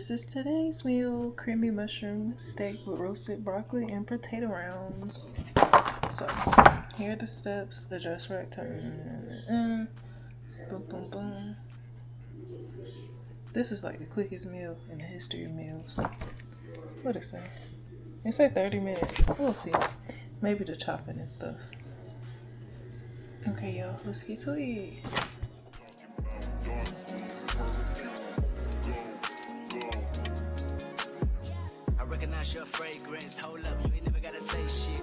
This is today's meal: creamy mushroom steak with roasted broccoli and potato rounds. So, here are the steps. The just right turn. Boom, boom, boom. This is like the quickest meal in the history of meals. What it say? It say 30 minutes. We'll see. Maybe the chopping and stuff. Okay, y'all, let's get to it. I recognize your fragrance. Hold up, you ain't never gotta say shit.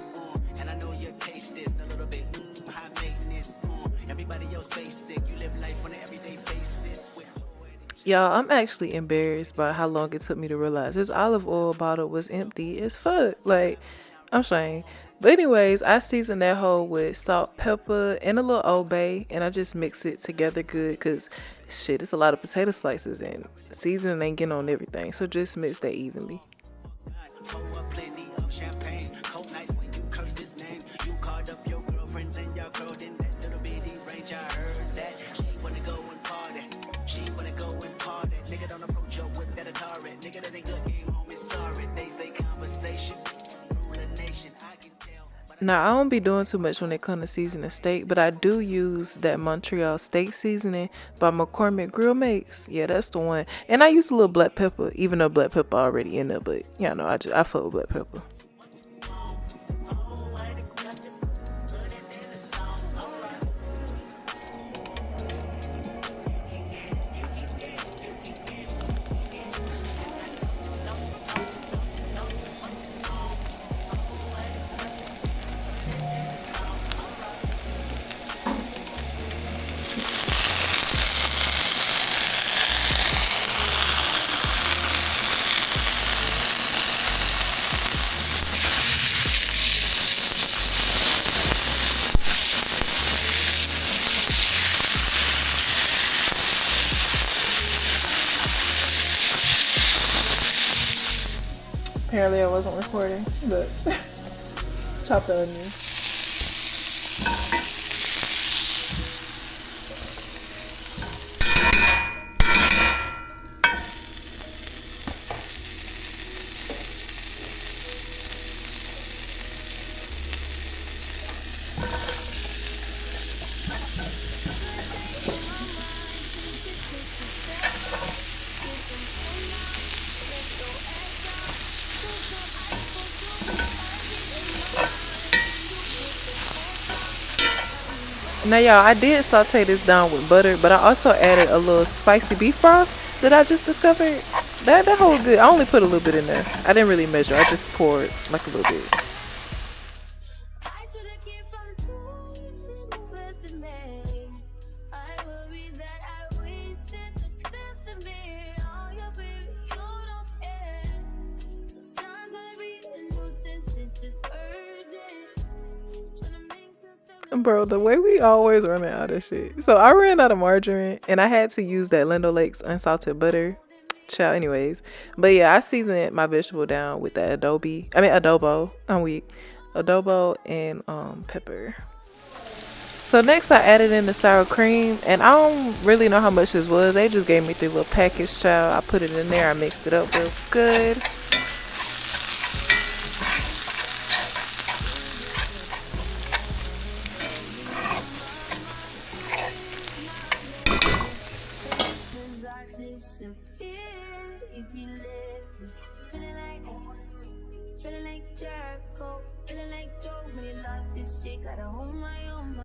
And I know your taste is a little bit high maintenance. Everybody else basic. You live life on an everyday basis. Y'all, I'm actually embarrassed by how long it took me to realize this olive oil bottle was empty as fuck. Like, I'm ashamed. But anyways, I seasoned that whole with salt, pepper, and a little Old Bay, and I just mix it together good because shit, it's a lot of potato slices and seasoning ain't getting on everything. So just mix that evenly. Plenty of champagne. Cold nights when you cursed his name. You called up your girlfriends and y'all curled in that little bitty range. I heard that she wanna go and party. She wanna go and party. Nigga don't approach your with that Atari. Nigga that ain't good game home is sorry. They say conversation. Rule a nation. I can tell. Now, I don't be doing too much when it comes to seasoning steak, but I do use that Montreal steak seasoning by McCormick Grill Mates. Yeah, that's the one. And I use a little black pepper, even though black pepper already in there, but y'all know I fuck with black pepper. Apparently I wasn't recording, but chop the onions. Now y'all, I did saute this down with butter, but I also added a little spicy beef broth that I just discovered. That whole good. I only put a little bit in there. I didn't really measure. I just poured like a little bit. Bro, the way we always run out of shit. So I ran out of margarine and I had to use that Lind O'Lakes unsalted butter. Child, anyways. But yeah, I seasoned my vegetable down with that adobo. I'm weak. Adobo and pepper. So next I added in the sour cream, and I don't really know how much this was. They just gave me 3 little packets, child. I put it in there. I mixed it up real good. Feeling like Jericho, feeling like Joe when he lost his shit. Gotta hold my own.